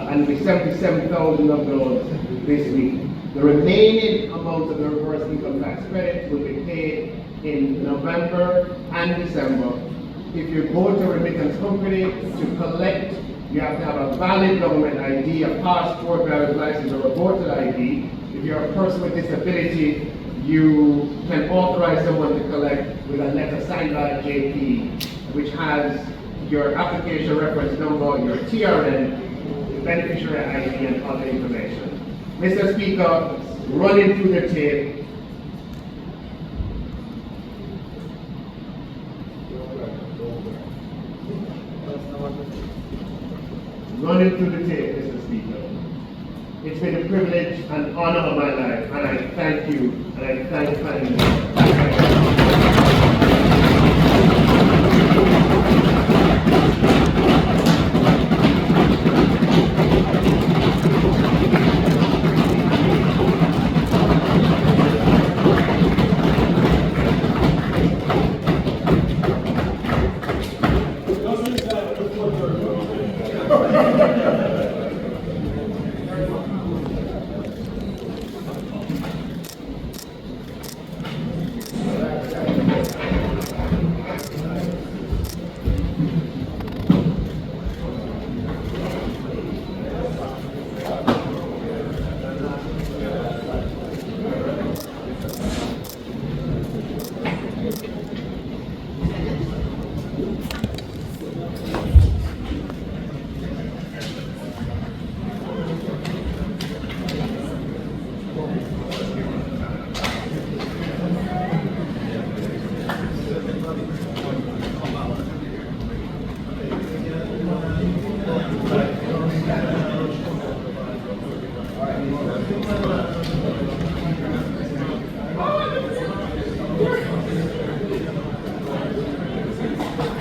and we 77,000 of those this week. The remaining amount of the reverse income tax credit will be paid in November and December. If you go to a remittance company to collect, you have to have a valid government ID, a passport, driver's license, or a voter ID. If you're a person with disability, you can authorize someone to collect with a letter signed by a JP, which has your application reference number, your TRN, beneficiary ID, and other information. Mr. Speaker, running through the tape, Mr. Speaker. It's been a privilege and honor of my life, and I thank you, and I thank you.